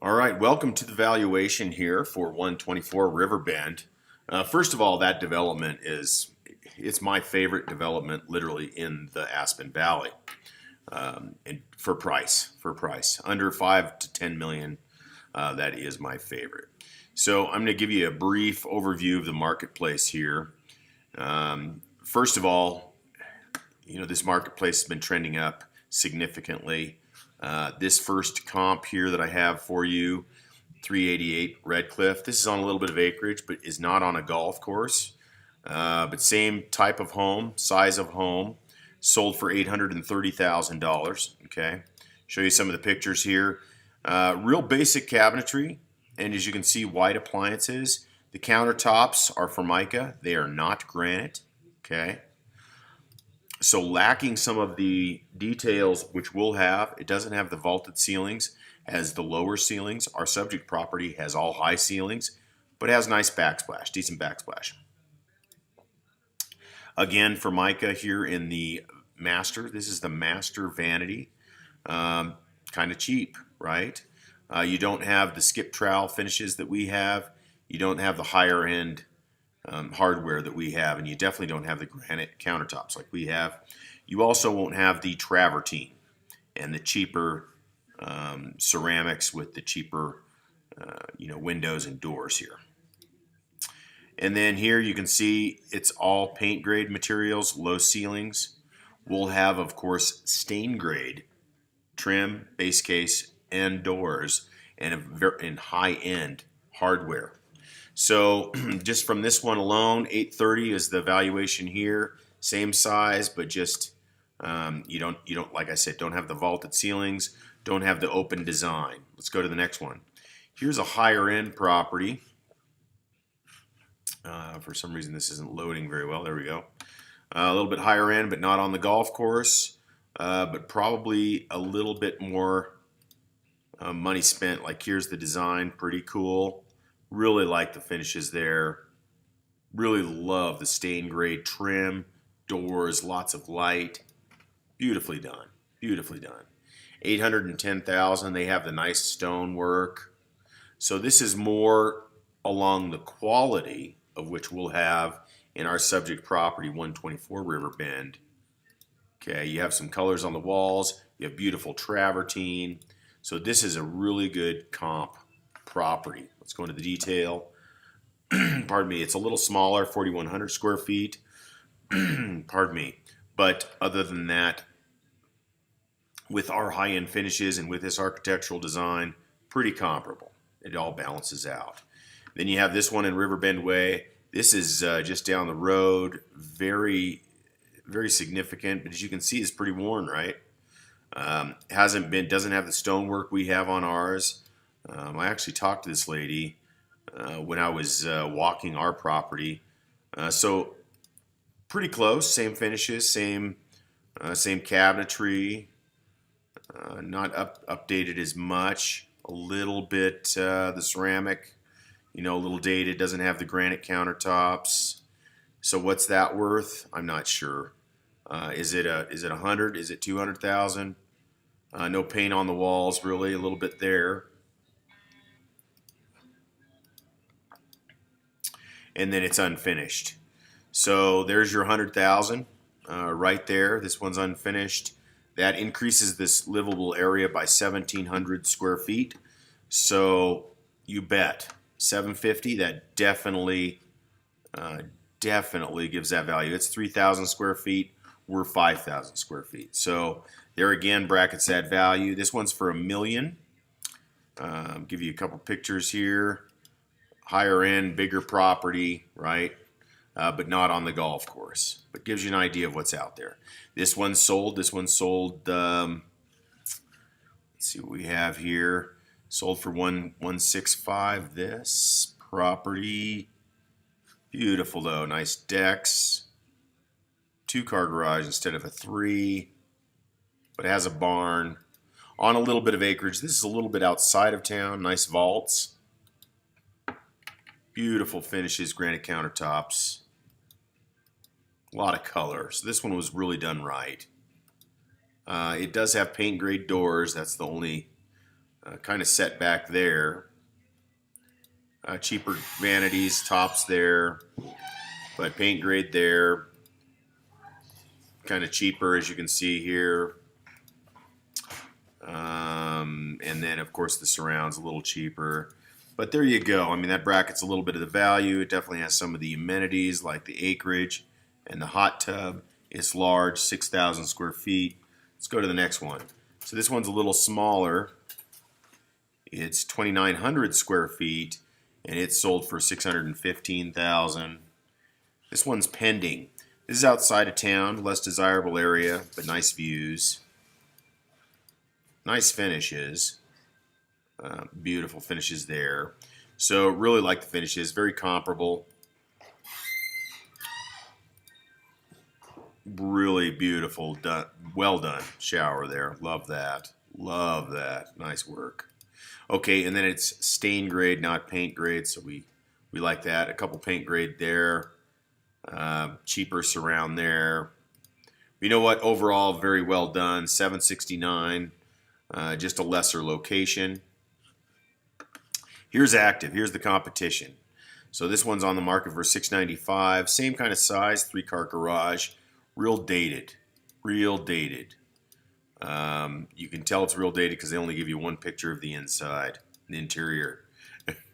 All right, welcome to the valuation here for 124 Riverbend. First of all, that development it's my favorite development literally in the Aspen Valley. And for price, under 5 to 10 million, that is my favorite. So I'm going to give you a brief overview of the marketplace here. First of all, this marketplace has been trending up significantly. This first comp here that I have for you, 388 Red Cliff. This is on a little bit of acreage, but is not on a golf course. But same type of home, size of home, sold for $830,000. Okay, show you some of the pictures here. Real basic cabinetry, and as you can see, white appliances. The countertops are Formica. They are not granite. Okay. So lacking some of the details which we'll have, it doesn't have the vaulted ceilings as the lower ceilings. Our subject property has all high ceilings, but it has nice backsplash, decent backsplash. Again, Formica here in the master. This is the master vanity. Kind of cheap, right? You don't have the skip trowel finishes that we have. You don't have the higher end hardware that we have, and you definitely don't have the granite countertops like we have. You also won't have the travertine and the cheaper ceramics with the cheaper windows and doors here. And then here you can see it's all paint grade materials, low ceilings. We'll have, of course, stain grade trim, base case, and doors, and high end hardware. So just from this one alone, 830 is the valuation here. Same size, but just you don't like I said, don't have the vaulted ceilings, don't have the open design. Let's go to the next one. Here's a higher end property. For some reason this isn't loading very well. There we go. A little bit higher end, but not on the golf course. But probably a little bit more money spent. Like here's the design, pretty cool. Really like the finishes there. Really love the stain grade trim, doors, lots of light. Beautifully done. Beautifully done. 810,000. They have the nice stonework. So this is more along the quality of which we'll have in our subject property, 124 Riverbend. Okay, you have some colors on the walls. You have beautiful travertine. So this is a really good comp property. Let's go into the detail. Pardon me, it's a little smaller, 4,100 square feet. Pardon me. But other than that, with our high-end finishes and with this architectural design, pretty comparable. It all balances out. Then you have this one in Riverbend Way. This is just down the road. Very, very significant, but as you can see, it's pretty worn, right? Doesn't have the stonework we have on ours. I actually talked to this lady when I was walking our property. So pretty close, same finishes, same cabinetry, not updated as much. A little bit the ceramic, a little dated. Doesn't have the granite countertops. So what's that worth? I'm not sure. Is it 100? Is it 200,000? No paint on the walls, really. A little bit there. And then it's unfinished. So there's your 100,000 right there. This one's unfinished. That increases this livable area by 1,700 square feet. So you bet 750. That definitely gives that value. It's 3,000 square feet. We're 5,000 square feet. So there again, brackets that value. This one's for $1 million. Give you a couple pictures here. Higher end, bigger property, right? But not on the golf course. But gives you an idea of what's out there. This one's sold. This one's sold. Let's see what we have here. Sold for 165. This property, beautiful though. Nice decks. 2-car garage instead of a 3. But it has a barn on a little bit of acreage. This is a little bit outside of town. Nice vaults. Beautiful finishes, granite countertops. A lot of color. So this one was really done right. It does have paint grade doors. That's the only kind of set back there. Cheaper vanities, tops there, but paint grade there. Kind of cheaper, as you can see here. And then, of course, the surround's a little cheaper. But there you go. I mean, that bracket's a little bit of the value. It definitely has some of the amenities like the acreage and the hot tub. It's large, 6,000 square feet. Let's go to the next one. So this one's a little smaller. It's 2,900 square feet, and it's sold for 615,000. This one's pending. This is outside of town, less desirable area, but nice views. Nice finishes. Beautiful finishes there. So really like the finishes. Very comparable. Really beautiful. Done, well done shower there. Love that. Love that. Nice work. Okay, and then it's stain grade, not paint grade, so we like that. A couple paint grade there. Cheaper surround there. You know what? Overall, very well done. 769. Just a lesser location. Here's active. Here's the competition. So this one's on the market for $695. Same kind of size, 3-car garage. Real dated. Real dated. You can tell it's real dated because they only give you one picture of the inside, the interior.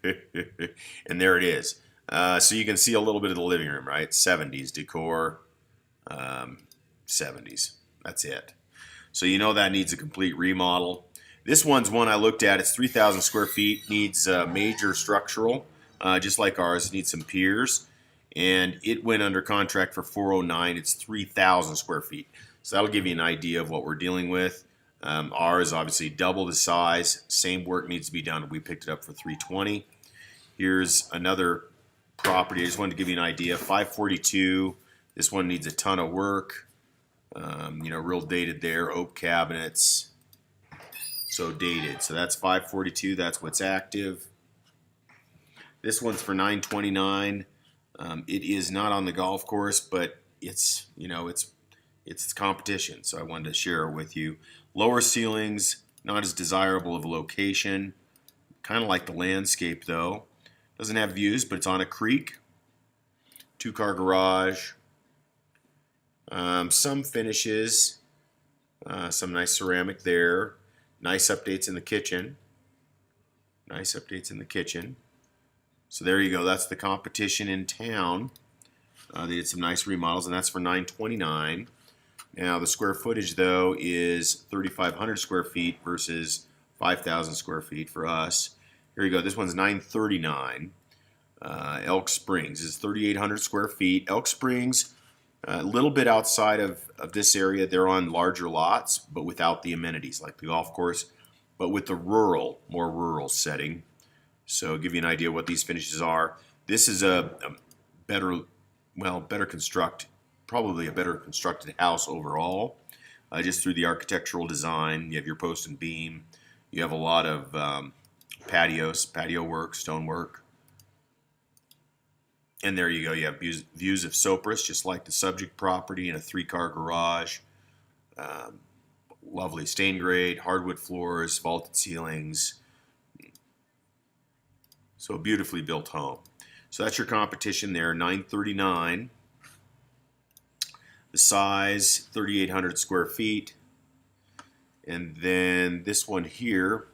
And there it is. So you can see a little bit of the living room, right? 70s decor. 70s. That's it. So you know that needs a complete remodel. This one's one I looked at. It's 3,000 square feet. Needs major structural, just like ours. It needs some piers. And it went under contract for $409. It's 3,000 square feet. So that'll give you an idea of what we're dealing with. Ours obviously double the size. Same work needs to be done. We picked it up for $320. Here's another property. I just wanted to give you an idea. 542. This one needs a ton of work. You know, real dated there. Oak cabinets. So dated. So that's 542. That's what's active. This one's for $929. It is not on the golf course, but it's, you know, it's competition. So I wanted to share it with you. Lower ceilings, not as desirable of a location. Kind of like the landscape though. Doesn't have views, but it's on a creek. 2-car garage. Some finishes. Some nice ceramic there. Nice updates in the kitchen. Nice updates in the kitchen. So there you go. That's the competition in town. They did some nice remodels, and that's for $929. Now the square footage though is 3,500 square feet versus 5,000 square feet for us. Here you go. This one's $939. Elk Springs is 3,800 square feet. Elk Springs, a little bit outside of this area. They're on larger lots, but without the amenities like the golf course, but with the rural, more rural setting. So I'll give you an idea what these finishes are. This is a better, well, probably a better constructed house overall, just through the architectural design. You have your post and beam. You have a lot of patio work, stonework. And there you go. You have views of Cypress, just like the subject property, in a 3-car garage. Lovely stain grade, hardwood floors, vaulted ceilings. So a beautifully built home. So that's your competition there, $939. The size, 3,800 square feet. And then this one here,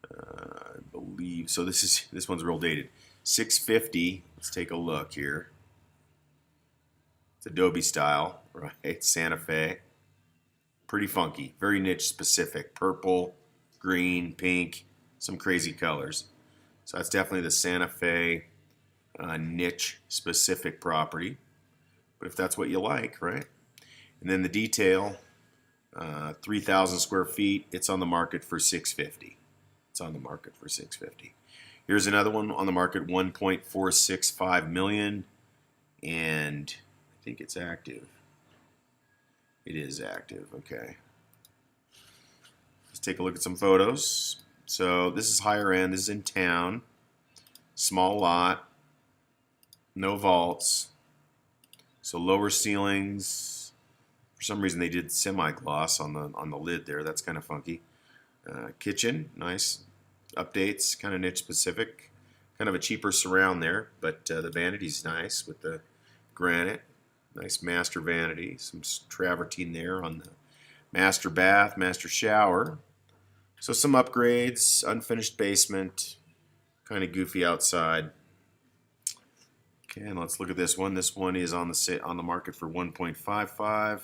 I believe, so this one's real dated. $650. Let's take a look here. It's Adobe style, right? Santa Fe. Pretty funky, very niche specific. Purple, green, pink, some crazy colors. So that's definitely the Santa Fe niche specific property. But if that's what you like, right? And then the detail, 3,000 square feet. It's on the market for $650. It's on the market for $650. Here's another one on the market, $1.465 million, and I think it's active. It is active. Okay. Let's take a look at some photos. So this is higher end. This is in town. Small lot. No vaults. So lower ceilings. For some reason they did semi-gloss on the lid there. That's kind of funky. Kitchen, nice updates, kind of niche specific. Kind of a cheaper surround there, but the vanity's nice with the granite. Nice master vanity, some travertine there on the master bath, master shower. So some upgrades, unfinished basement, kind of goofy outside. Okay, and let's look at this one. This one is on the market for 1.55.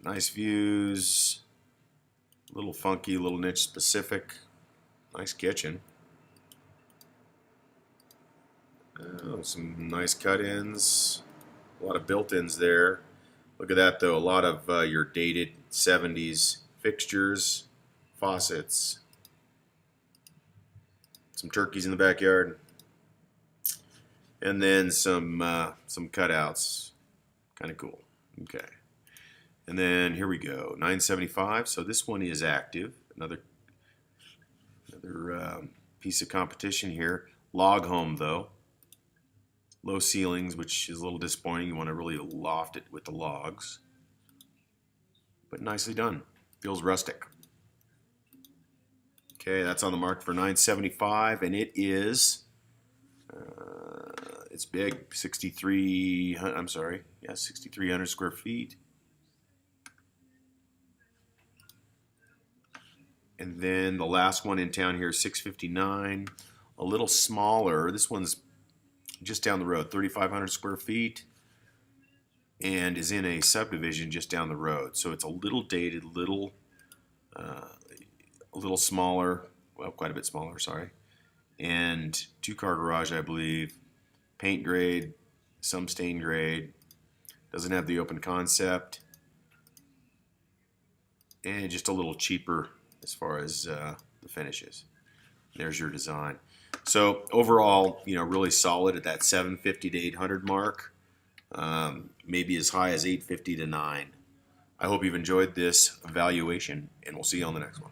Nice views, a little funky, a little niche specific. Nice kitchen. Some nice cut-ins, a lot of built-ins there. Look at that though, a lot of your dated 70s fixtures, faucets, some turkeys in the backyard, and then some cutouts. Kind of cool. Okay, and then here we go, 975. So this one is active. Another piece of competition here. Log home though. Low ceilings, which is a little disappointing. You want to really loft it with the logs. But nicely done. Feels rustic. Okay, that's on the market for $975, and it is, it's big, 6,300 square feet. And then the last one in town here is 659, a little smaller. This one's just down the road, 3,500 square feet, and is in a subdivision just down the road. So it's a little dated, a little smaller, well, quite a bit smaller, sorry. And two-car garage, I believe. Paint grade, some stain grade. Doesn't have the open concept. And just a little cheaper as far as the finishes. There's your design. So overall, really solid at that 750 to 800 mark. Maybe as high as 850 to 9. I hope you've enjoyed this valuation, and we'll see you on the next one.